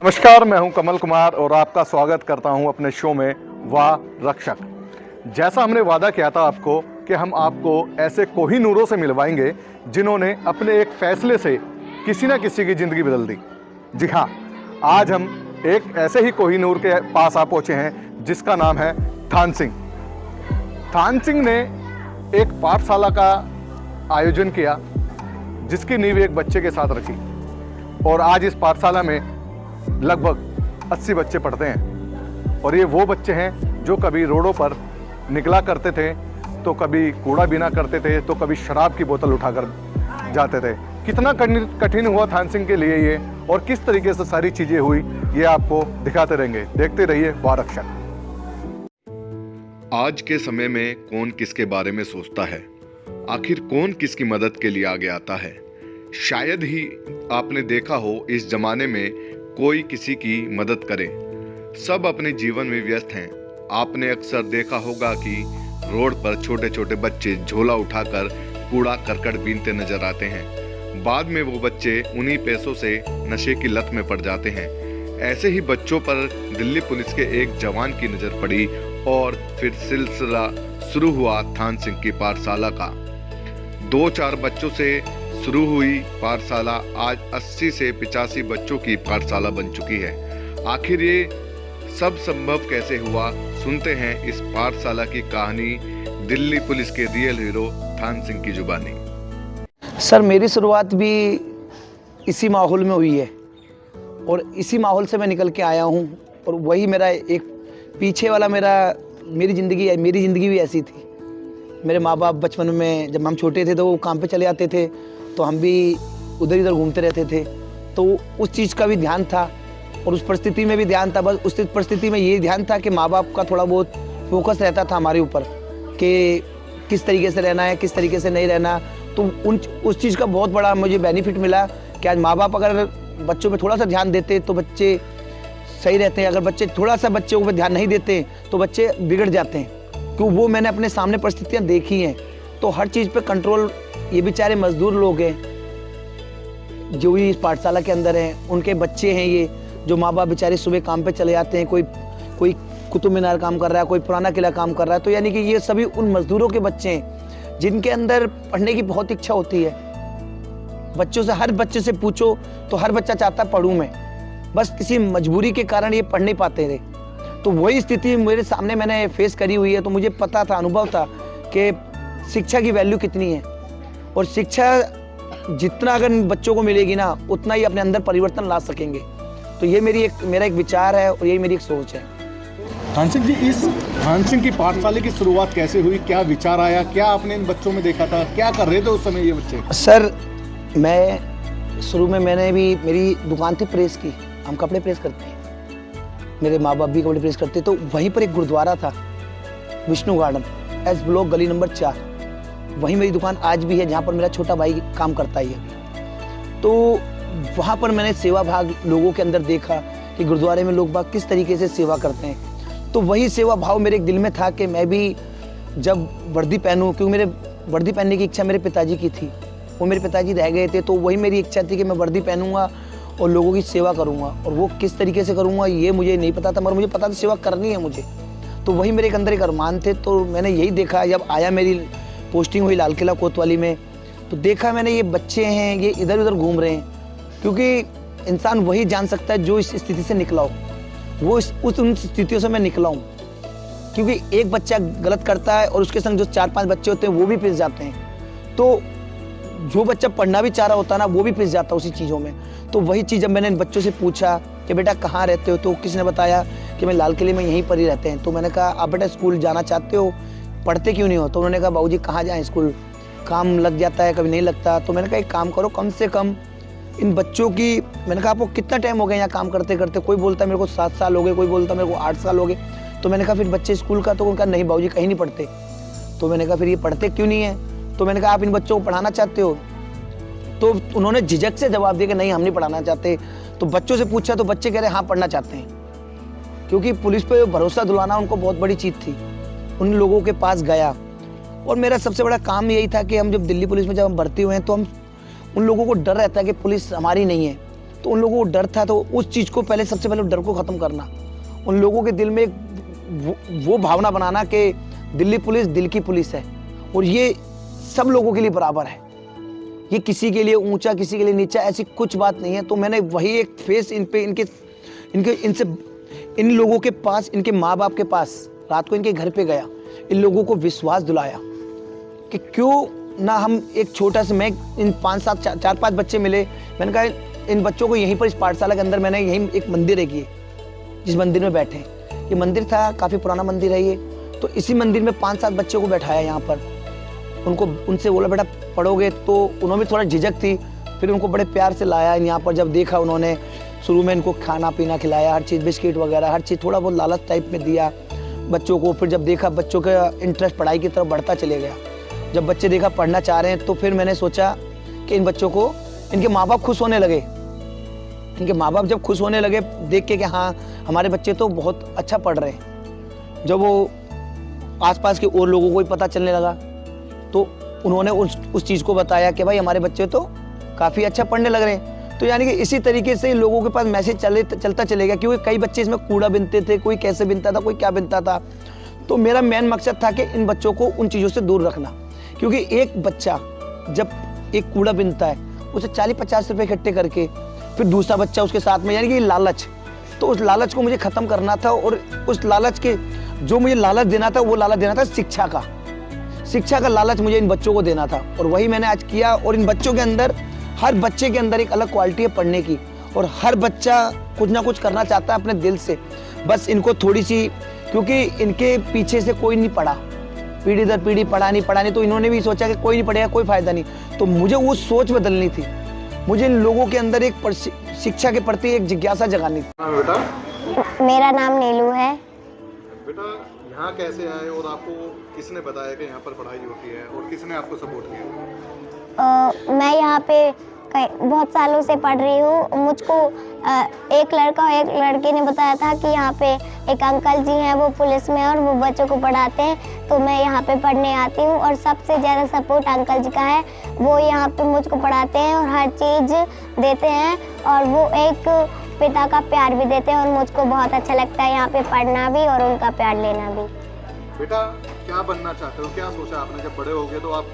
नमस्कार, मैं हूं कमल कुमार और आपका स्वागत करता हूं अपने शो में वाह रक्षक। जैसा हमने वादा किया था आपको कि हम आपको ऐसे कोहिनूरों से मिलवाएंगे जिन्होंने अपने एक फैसले से किसी ना किसी की ज़िंदगी बदल दी। जी हाँ, आज हम एक ऐसे ही कोहिनूर के पास आ पहुँचे हैं जिसका नाम है थान सिंह। थान सिंह ने एक पाठशाला का आयोजन किया जिसकी नींव एक बच्चे के साथ रखी और आज इस पाठशाला में लगभग 80 बच्चे पढ़ते हैं। और ये वो बच्चे हैं जो कभी रोडों पर निकला करते थे, तो कभी कूड़ा बीना करते थे, तो कभी शराब की बोतल उठाकर जाते थे। कितना कठिन हुआ थान सिंह के लिए ये, और किस तरीके से सारी चीज़ें हुई, ये आपको दिखाते रहेंगे। देखते रहिए वाह रक्षक। आज के समय में कौन किसके बारे में सोचता है? आखिर कौन किसकी मदद के लिए आगे आता है? शायद ही आपने देखा हो इस जमाने में कोई किसी की मदद करे। सब अपने जीवन में व्यस्त हैं। आपने अक्सर देखा होगा कि रोड पर छोटे छोटे बच्चे झोला उठाकर कूड़ा करकट बीनते नजर आते हैं। बाद में वो बच्चे उन्हीं पैसों से नशे की लत में पड़ जाते हैं। ऐसे ही बच्चों पर दिल्ली पुलिस के एक जवान की नजर पड़ी और फिर सिलसिला शुरू हुआ थान सिंह की पाठशाला का। 2-4 बच्चों से शुरू हुई पाठशाला आज 80 से 85 बच्चों की पाठशाला बन चुकी है। आखिर ये सब संभव कैसे हुआ, सुनते हैं इस पाठशाला की कहानी दिल्ली पुलिस के रियल हीरो थान सिंह की जुबानी। सर, मेरी शुरुआत भी इसी माहौल में हुई है और इसी माहौल से मैं निकल के आया हूँ। और वही मेरा एक पीछे वाला मेरी ज़िंदगी भी ऐसी थी। मेरे माँ बाप बचपन में जब हम छोटे थे तो वो काम पे चले जाते थे, तो हम भी उधर इधर घूमते रहते थे। तो उस चीज़ का भी ध्यान था और उस परिस्थिति में भी ध्यान था। बस उस परिस्थिति में ये ध्यान था कि माँ बाप का थोड़ा बहुत फोकस रहता था हमारे ऊपर कि किस तरीके से रहना है, किस तरीके से नहीं रहना। तो उस चीज़ का बहुत बड़ा मुझे बेनिफिट मिला कि आज माँ बाप अगर बच्चों पे थोड़ा सा ध्यान देते तो बच्चे सही रहते हैं। अगर बच्चे थोड़ा सा बच्चों पर ध्यान नहीं देते तो बच्चे बिगड़ जाते हैं। क्यों, वो मैंने अपने सामने परिस्थितियाँ देखी हैं। तो हर चीज़ पे कंट्रोल, ये बेचारे मजदूर लोग हैं जो भी इस पाठशाला के अंदर हैं, उनके बच्चे हैं ये, जो माँ बाप बेचारे सुबह काम पे चले जाते हैं। कोई कुतुब मीनार काम कर रहा है, कोई पुराना किला काम कर रहा है। तो यानी कि ये सभी उन मजदूरों के बच्चे हैं जिनके अंदर पढ़ने की बहुत इच्छा होती है। बच्चों से, हर बच्चे से पूछो तो हर बच्चा चाहता पढ़ूँ मैं, बस किसी मजबूरी के कारण ये पढ़ नहीं पाते थे। तो वही स्थिति मेरे सामने मैंने फेस करी हुई है। तो मुझे पता था, अनुभव था कि शिक्षा की वैल्यू कितनी है और शिक्षा जितना अगर बच्चों को मिलेगी ना, उतना ही अपने अंदर परिवर्तन ला सकेंगे। तो ये मेरा एक विचार है और यही मेरी एक सोच है। थान सिंह जी, इस थान सिंह की पाठशाला की शुरुआत कैसे हुई? क्या विचार आया? क्या आपने इन बच्चों में देखा था? क्या कर रहे थे उस समय ये बच्चे? सर, मैं शुरू में मेरी दुकान थी प्रेस की। हम कपड़े प्रेस करते हैं, मेरे माँ बाप भी कपड़े प्रेस करते। तो वहीं पर एक गुरुद्वारा था, विष्णु गार्डन, एस ब्लॉक, गली नंबर 4। वहीं मेरी दुकान आज भी है, जहाँ पर मेरा छोटा भाई काम करता ही है। तो वहाँ पर मैंने सेवा भाग लोगों के अंदर देखा कि गुरुद्वारे में लोग बाग किस तरीके से सेवा करते हैं। तो वही सेवा भाव मेरे दिल में था कि मैं भी जब वर्दी पहनूं, क्योंकि मेरे वर्दी पहनने की इच्छा मेरे पिताजी की थी। वो मेरे पिताजी रह गए थे, तो वही मेरी इच्छा थी कि मैं वर्दी पहनूंगा और लोगों की सेवा करूंगा। और वो किस तरीके से करूंगा ये मुझे नहीं पता था, मगर मुझे पता था सेवा करनी है मुझे। तो वही मेरे अंदर एक अरमान थे। तो मैंने यही देखा, जब आया मेरी पोस्टिंग हुई लाल किला कोतवाली में, तो देखा मैंने ये बच्चे हैं, ये इधर उधर घूम रहे हैं। क्योंकि इंसान वही जान सकता है जो इस स्थिति से निकला हो। उन स्थितियों से मैं निकला हूँ। क्योंकि एक बच्चा गलत करता है और उसके संग जो 4-5 बच्चे होते हैं वो भी पिस जाते हैं। तो जो बच्चा पढ़ना भी चाह रहा होता है ना, वो भी पिस जाता है उसी चीज़ों में। तो वही चीज़ जब मैंने इन बच्चों से पूछा कि बेटा कहाँ रहते हो, तो किसी ने बताया कि मैं लाल किले में यहीं पर ही रहते हैं। तो मैंने कहा, आप बेटा स्कूल जाना चाहते हो, पढ़ते क्यों नहीं हो? तो उन्होंने कहा, बाबूजी कहाँ जाएं, स्कूल काम लग जाता है, कभी नहीं लगता। तो मैंने कहा, एक काम करो, कम से कम इन बच्चों की, मैंने कहा आपको कितना टाइम हो गया यहाँ काम करते करते? कोई बोलता है मेरे को 7 साल हो गए, कोई बोलता है मेरे को 8 साल हो गए। तो मैंने कहा फिर बच्चे स्कूल का? तो उनका नहीं बाबूजी कहीं नहीं पढ़ते। तो मैंने कहा फिर ये पढ़ते क्यों नहीं है? तो मैंने कहा आप इन बच्चों को पढ़ाना चाहते हो? तो उन्होंने झिझक से जवाब दिया कि नहीं, हम नहीं पढ़ाना चाहते। तो बच्चों से पूछा तो बच्चे कह रहे हाँ पढ़ना चाहते हैं। क्योंकि पुलिस पे भरोसा दिलाना उनको बहुत बड़ी चीज़ थी। उन लोगों के पास गया और मेरा सबसे बड़ा काम यही था कि हम जब दिल्ली पुलिस में जब हम भर्ती हुए हैं तो हम उन लोगों को डर रहता है कि पुलिस हमारी नहीं है, तो उन लोगों को डर था, तो उस चीज़ को पहले सबसे पहले डर को ख़त्म करना, उन लोगों के दिल में वो भावना बनाना कि दिल्ली पुलिस दिल की पुलिस है और ये सब लोगों के लिए बराबर है, ये किसी के लिए ऊंचा किसी के लिए नीचा ऐसी कुछ बात नहीं है। तो मैंने वही एक फेस इन लोगों के पास, इनके माँ बाप के पास रात को इनके घर पे गया, इन लोगों को विश्वास दिलाया कि क्यों ना हम एक छोटा सा, मैं इन 4-5 बच्चे मिले, मैंने कहा इन बच्चों को यहीं पर इस पाठशाला के अंदर मैंने यहीं एक मंदिर है की जिस मंदिर में बैठे, ये मंदिर था काफ़ी पुराना मंदिर है ये, तो इसी मंदिर में 5-7 बच्चों को बैठाया यहाँ पर, उनसे बोला बेटा पढ़ोगे, तो उन्होंने भी थोड़ा झिझक थी, फिर उनको बड़े प्यार से लाया यहाँ पर। जब देखा उन्होंने, शुरू में इनको खाना पीना खिलाया, हर चीज़ बिस्किट वगैरह हर चीज़ थोड़ा बहुत लालच टाइप में दिया बच्चों को। फिर जब देखा बच्चों का इंटरेस्ट पढ़ाई की तरफ बढ़ता चले गया, जब बच्चे देखा पढ़ना चाह रहे हैं, तो फिर मैंने सोचा कि इन बच्चों को, इनके माँ बाप खुश होने लगे, इनके माँ बाप जब खुश होने लगे देख के कि हाँ हमारे बच्चे तो बहुत अच्छा पढ़ रहे हैं, जब वो आसपास के और लोगों को भी पता चलने लगा, तो उन्होंने उस चीज़ को बताया कि भाई हमारे बच्चे तो काफ़ी अच्छा पढ़ने लग रहे हैं। तो यानी कि इसी तरीके से लोगों के पास मैसेज चलता चलेगा, क्योंकि कई बच्चे इसमें कूड़ा बिनते थे, कोई कैसे बिनता था, कोई क्या बिनता था। तो मेरा मेन मकसद था कि इन बच्चों को उन चीज़ों से दूर रखना, क्योंकि एक बच्चा जब एक कूड़ा बिनता है उसे 40-50 रुपये इकट्ठे करके फिर दूसरा बच्चा उसके साथ में, यानी कि लालच, तो उस लालच को मुझे ख़त्म करना था। और उस लालच के जो मुझे लालच देना था, वो लालच देना था शिक्षा का लालच मुझे इन बच्चों को देना था, और वही मैंने आज किया। और इन बच्चों के अंदर, हर बच्चे के अंदर एक अलग क्वालिटी है पढ़ने की, और हर बच्चा कुछ ना कुछ करना चाहता है अपने दिल से, बस इनको थोड़ी सी, क्योंकि इनके पीछे से कोई नहीं पढ़ा, पीढ़ी दर पीढ़ी पढ़ा नहीं, तो इन्होंने भी सोचा कि कोई नहीं पढ़ेगा कोई फ़ायदा नहीं। तो मुझे वो सोच बदलनी थी, मुझे इन लोगों के अंदर एक शिक्षा के प्रति एक जिज्ञासा जगानी थी। बेटा, मेरा नाम नीलू है। बेटा यहाँ कैसे आए और आपको किसने बताया कि यहाँ पर पढ़ाई होती है और किसने आपको सपोर्ट किया? मैं यहाँ पे बहुत सालों से पढ़ रही हूँ। मुझको एक लड़का और एक लड़की ने बताया था कि यहाँ पे एक अंकल जी हैं, वो पुलिस में और वो बच्चों को पढ़ाते हैं, तो मैं यहाँ पे पढ़ने आती हूँ। और सबसे ज़्यादा सपोर्ट अंकल जी का है, वो यहाँ पे मुझको पढ़ाते हैं और हर चीज़ देते हैं, और वो एक पिता का प्यार भी देते हैं, और मुझको बहुत अच्छा लगता है यहाँ पे पढ़ना भी और उनका प्यार लेना भी। बेटा क्या बनना चाहते हो, क्या सोचा आपने जब बड़े होगे, तो आप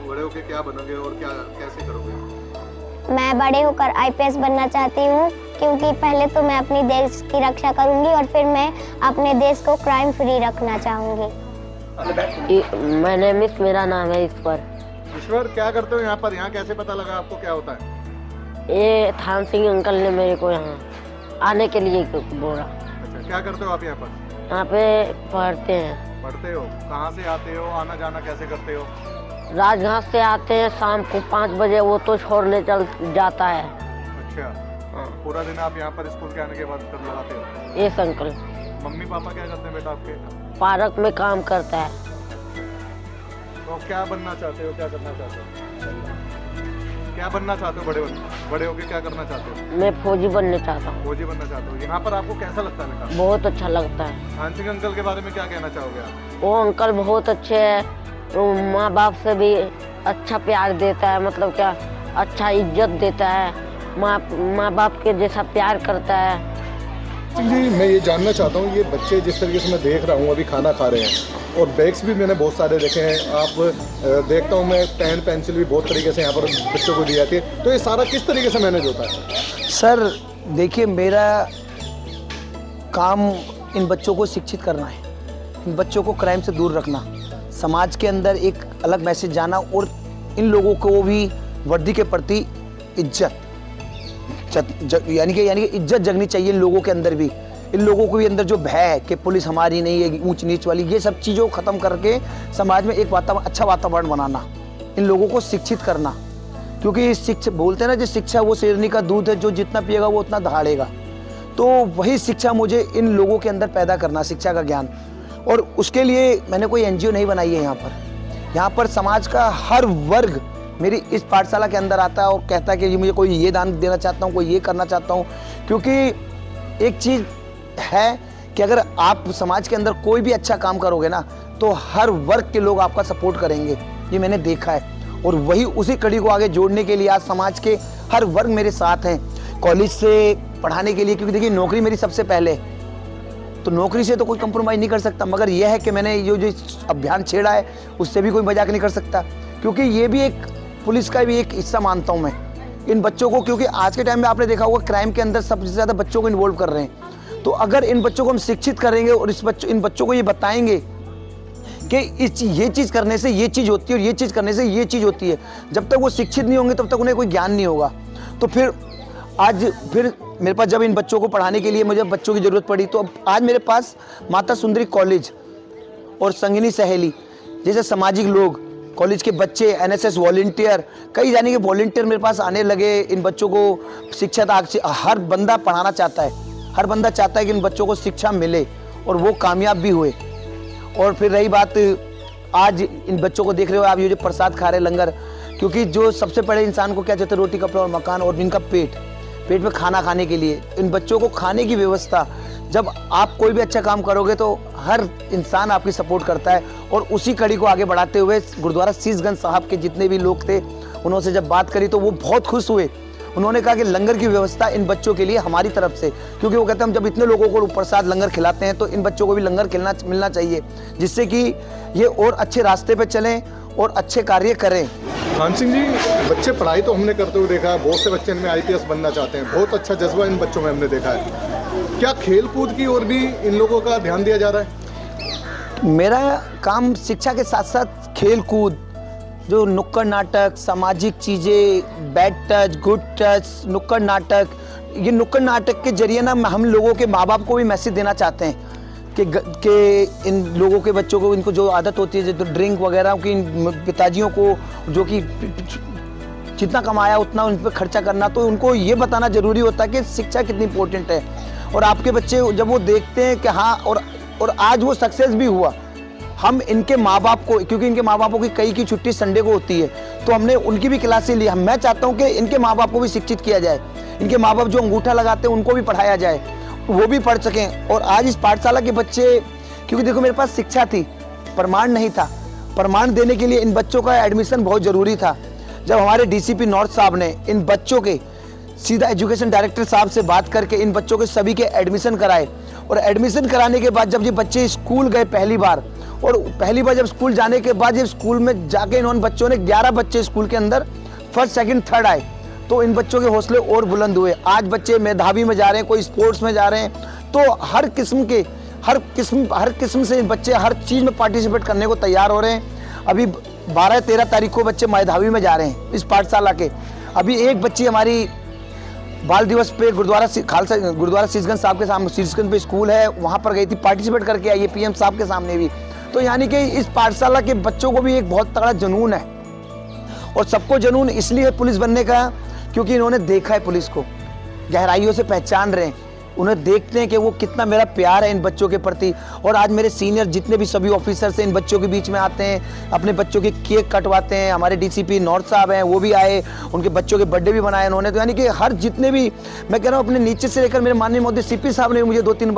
बड़े होके क्या बनोगे और क्या कैसे करोगे? मैं बड़े होकर IPS बनना चाहती हूँ, क्योंकि पहले तो मैं अपनी देश की रक्षा करूँगी और फिर मैं अपने देश को क्राइम फ्री रखना चाहूँगी। मेरा नाम है ईश्वर, क्या करते हो यहाँ पर? यहाँ कैसे पता लगा आपको क्या होता है? ये थान सिंह अंकल ने मेरे को यहाँ आने के लिए बोला। अच्छा, क्या करते हो आप यहाँ पर? यहाँ पे पढ़ते हैं। पढ़ते हो? कहाँ से आते हो, आना जाना कैसे करते हो? राजघाट से आते हैं, शाम को 5 बजे वो तो छोड़ने चल जाता है। अच्छा, हाँ। पूरा दिन आप यहाँ पर स्कूल के आने के बाद कर लगाते हो? ये अंकल। मम्मी पापा क्या करते हैं बेटा आपके? पार्क में काम करता है। तो क्या बनना चाहते हो, क्या करना चाहते हो? क्या बनना चाहते हो बड़े होके क्या करना चाहते हो? मैं फौजी बनना चाहता हूँ। फौजी बनना चाहते हो? यहाँ पर आपको कैसा लगता है बेटा? बहुत अच्छा लगता है। थान सिंह अंकल के बारे में क्या कहना चाहोगे आप? वो अंकल बहुत अच्छे है, वो माँ बाप से भी अच्छा प्यार देता है, मतलब क्या अच्छा इज्जत देता है, माँ बाप के जैसा प्यार करता है। जी, मैं ये जानना चाहता हूँ, ये बच्चे जिस तरीके से मैं देख रहा हूँ अभी खाना खा रहे हैं, और बैग्स भी मैंने बहुत सारे देखे हैं, आप देखता हूँ मैं पेन पेंसिल भी बहुत तरीके से यहाँ पर बच्चों को दी जाती है, तो ये सारा किस तरीके से मैनेज होता है? सर देखिए, मेरा काम इन बच्चों को शिक्षित करना है, इन बच्चों को क्राइम से दूर रखना, समाज के अंदर एक अलग मैसेज जाना, और इन लोगों को भी वर्दी के प्रति इज्जत यानी कि इज्जत जगनी चाहिए इन लोगों के अंदर भी। इन लोगों को भी अंदर जो भय है कि पुलिस हमारी नहीं है, ऊंच नीच वाली, ये सब चीज़ों को ख़त्म करके समाज में एक अच्छा वातावरण बनाना, इन लोगों को शिक्षित करना। क्योंकि शिक्षा बोलते हैं ना, जो शिक्षा वो शेरनी का दूध है, जो जितना पिएगा वो उतना दहाड़ेगा। तो वही शिक्षा मुझे इन लोगों के अंदर पैदा करना, शिक्षा का ज्ञान। और उसके लिए मैंने कोई NGO नहीं बनाई है यहाँ पर समाज का हर वर्ग मेरी इस पाठशाला के अंदर आता है और कहता है कि मुझे कोई ये दान देना चाहता हूँ, कोई ये करना चाहता हूँ। क्योंकि एक चीज़ है कि अगर आप समाज के अंदर कोई भी अच्छा काम करोगे ना, तो हर वर्ग के लोग आपका सपोर्ट करेंगे, ये मैंने देखा है। और वही उसी कड़ी को आगे जोड़ने के लिए आज समाज के हर वर्ग मेरे साथ हैं, कॉलेज से पढ़ाने के लिए, क्योंकि देखिए नौकरी मेरी सबसे पहले, तो नौकरी से तो कोई कंप्रोमाइज़ नहीं कर सकता, मगर यह है कि मैंने जो अभियान छेड़ा है उससे भी कोई मजाक नहीं कर सकता, क्योंकि ये भी एक पुलिस का भी एक हिस्सा मानता हूँ मैं इन बच्चों को, क्योंकि आज के टाइम में आपने देखा होगा क्राइम के अंदर सबसे ज़्यादा बच्चों को इन्वॉल्व कर रहे हैं। तो अगर इन बच्चों को हम शिक्षित करेंगे और इन बच्चों को ये बताएंगे कि ये चीज़ करने से ये चीज़ होती है और ये चीज़ करने से ये चीज़ होती है, जब तक वो शिक्षित नहीं होंगे तब तक उन्हें कोई ज्ञान नहीं होगा। तो फिर मेरे पास जब इन बच्चों को पढ़ाने के लिए मुझे बच्चों की ज़रूरत पड़ी, तो अब आज मेरे पास माता सुंदरी कॉलेज और संगिनी सहेली जैसे सामाजिक लोग, कॉलेज के बच्चे, एनएसएस वॉलंटियर, कई जाने के वॉलंटियर मेरे पास आने लगे। इन बच्चों को शिक्षा हर बंदा पढ़ाना चाहता है, हर बंदा चाहता है कि इन बच्चों को शिक्षा मिले और वो कामयाब भी हुए। और फिर रही बात, आज इन बच्चों को देख रहे हो आप, ये जो प्रसाद खा रहे लंगर, क्योंकि जो सबसे पहले इंसान को क्या चाहते हैं, रोटी कपड़ा और मकान, और इनका पेट में खाना खाने के लिए इन बच्चों को खाने की व्यवस्था। जब आप कोई भी अच्छा काम करोगे तो हर इंसान आपकी सपोर्ट करता है, और उसी कड़ी को आगे बढ़ाते हुए गुरुद्वारा शीशगंज साहब के जितने भी लोग थे उन्होंने जब बात करी तो वो बहुत खुश हुए। उन्होंने कहा कि लंगर की व्यवस्था इन बच्चों के लिए हमारी तरफ से, क्योंकि वो कहते हैं हम जब इतने लोगों को प्रसाद लंगर खिलाते हैं तो इन बच्चों को भी लंगर मिलना चाहिए, जिससे कि ये और अच्छे रास्ते पे चलें और अच्छे कार्य करें। खान सिंह जी, बच्चे पढ़ाई तो हमने करते हुए देखा है, बहुत से बच्चे इनमें IPS बनना चाहते हैं, बहुत अच्छा जज्बा इन बच्चों में हमने देखा है। क्या खेल कूद की ओर भी इन लोगों का ध्यान दिया जा रहा है? मेरा काम शिक्षा के साथ साथ खेल कूद, जो नुक्कड़ नाटक, सामाजिक चीज़ें, बैड टच, गुड टच, नुक्कड़ नाटक, ये नुक्कड़ नाटक के जरिए ना हम लोगों के माँ बाप को भी मैसेज देना चाहते हैं कि इन लोगों के बच्चों को, इनको जो आदत होती है जो ड्रिंक वगैरह की, इन पिताजियों को जो कि जितना कमाया उतना उन पर खर्चा करना, तो उनको ये बताना ज़रूरी होता है कि शिक्षा कितनी इंपॉर्टेंट है। और आपके बच्चे जब वो देखते हैं कि हाँ, और आज वो सक्सेस भी हुआ, हम इनके माँ बाप को, क्योंकि इनके माँ बापों की कई की छुट्टी संडे को होती है, तो हमने उनकी भी क्लासें ली। मैं चाहता हूँ कि इनके माँ बाप को भी शिक्षित किया जाए, इनके माँ बाप जो अंगूठा लगाते हैं उनको भी पढ़ाया जाए, वो भी पढ़ सकें। और आज इस पाठशाला के बच्चे, क्योंकि देखो मेरे पास शिक्षा थी, प्रमाण नहीं था, प्रमाण देने के लिए इन बच्चों का एडमिशन बहुत ज़रूरी था। जब हमारे DCP नॉर्थ साहब ने इन बच्चों के सीधा एजुकेशन डायरेक्टर साहब से बात करके इन बच्चों के सभी के एडमिशन कराए, और एडमिशन कराने के बाद जब ये बच्चे स्कूल गए पहली बार, और पहली बार जब स्कूल जाने के बाद जब स्कूल में जाके इन्होंने बच्चों ने 11 बच्चे स्कूल के अंदर फर्स्ट सेकंड थर्ड आए, तो इन बच्चों के हौसले और बुलंद हुए। आज बच्चे मेधावी में जा रहे हैं, कोई स्पोर्ट्स में जा रहे हैं, तो हर किस्म से बच्चे हर चीज़ में पार्टिसिपेट करने को तैयार हो रहे हैं। अभी 12-13 तारीख को बच्चे मेधावी में जा रहे हैं इस पाठशाला के। अभी एक बच्ची हमारी बाल दिवस पे गुरुद्वारा शीशगंज साहब के सामने, शीशगंज पे स्कूल है, वहाँ पर गई थी, पार्टिसिपेट करके आई है PM साहब के सामने भी। तो यानी कि इस पाठशाला के बच्चों को भी एक बहुत तगड़ा जुनून है, और सबको जुनून इसलिए पुलिस बनने का क्योंकि इन्होंने देखा है पुलिस को, गहराइयों से पहचान रहे हैं, उन्हें देखते हैं कि वो कितना मेरा प्यार है इन बच्चों के प्रति। और आज मेरे सीनियर जितने भी सभी ऑफिसर्स हैं इन बच्चों के बीच में आते हैं, अपने बच्चों के केक कटवाते हैं। हमारे DCP नॉर्थ साहब हैं, वो भी आए, उनके बच्चों के बर्थडे भी बनाए उन्होंने। तो यानी कि हर जितने भी, मैं कह रहा हूँ अपने नीचे से लेकर मेरे माननीय महोदय CP साहब ने मुझे 2-3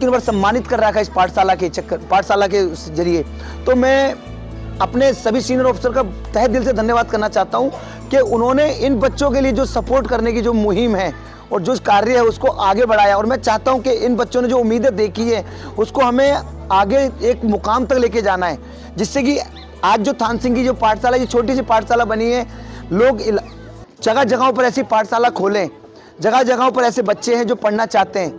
बार सम्मानित कर रखा है इस पाठशाला के जरिए। तो मैं अपने सभी सीनियर ऑफिसर का तहे दिल से धन्यवाद करना चाहता हूँ कि उन्होंने इन बच्चों के लिए जो सपोर्ट करने की जो मुहिम है और जो कार्य है उसको आगे बढ़ाया। और मैं चाहता हूं कि इन बच्चों ने जो उम्मीदें देखी है उसको हमें आगे एक मुकाम तक लेके जाना है, जिससे कि आज जो थान सिंह की जो पाठशाला, ये छोटी सी पाठशाला बनी है, लोग जगह जगहों पर ऐसी पाठशाला खोलें, जगह जगहों पर ऐसे बच्चे हैं जो पढ़ना चाहते हैं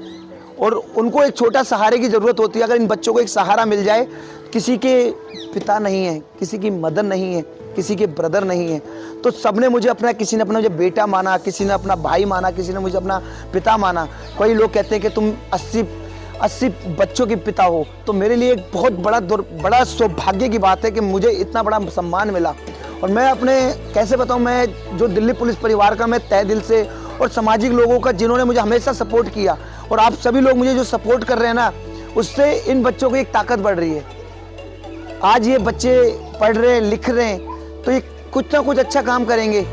और उनको एक छोटा सहारे की ज़रूरत होती है। अगर इन बच्चों को एक सहारा मिल जाए, किसी के पिता नहीं है, किसी की मदर नहीं है, किसी के ब्रदर नहीं है, तो सबने मुझे अपना, किसी ने अपना मुझे बेटा माना, किसी ने अपना भाई माना, किसी ने मुझे अपना पिता माना। कई लोग कहते हैं कि तुम 80 बच्चों के पिता हो, तो मेरे लिए एक बहुत बड़ा सौभाग्य की बात है कि मुझे इतना बड़ा सम्मान मिला। और मैं अपने कैसे बताऊं, मैं जो दिल्ली पुलिस परिवार का मैं तहे दिल से, और सामाजिक लोगों का जिन्होंने मुझे हमेशा सपोर्ट किया, और आप सभी लोग मुझे जो सपोर्ट कर रहे हैं ना, उससे इन बच्चों को एक ताकत बढ़ रही है। आज ये बच्चे पढ़ रहे हैं, लिख रहे हैं, तो ये कुछ ना कुछ अच्छा काम करेंगे,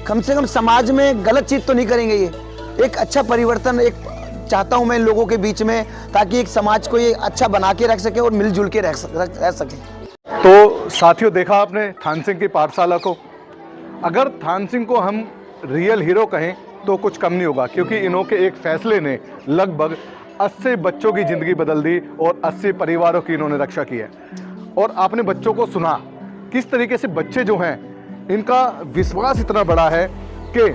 कम से कम समाज में गलत चीज़ तो नहीं करेंगे। ये एक अच्छा परिवर्तन एक चाहता हूँ मैं इन लोगों के बीच में, ताकि एक समाज को ये अच्छा बना के रख सके और मिलजुल के रह सके। तो साथियों, देखा आपने थान सिंह की पाठशाला को। अगर थान सिंह को हम रियल हीरो कहें तो कुछ कम नहीं होगा, क्योंकि इन्हों के एक फैसले ने लगभग 80 बच्चों की ज़िंदगी बदल दी और 80 परिवारों की इन्होंने रक्षा की है। और आपने बच्चों को सुना किस तरीके से बच्चे जो हैं इनका विश्वास इतना बड़ा है कि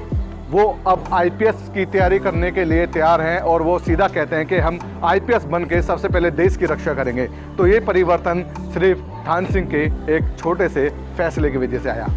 वो अब आईपीएस की तैयारी करने के लिए तैयार हैं और वो सीधा कहते हैं कि हम आईपीएस बन के सबसे पहले देश की रक्षा करेंगे। तो ये परिवर्तन सिर्फ थान सिंह के एक छोटे से फैसले की वजह से आया।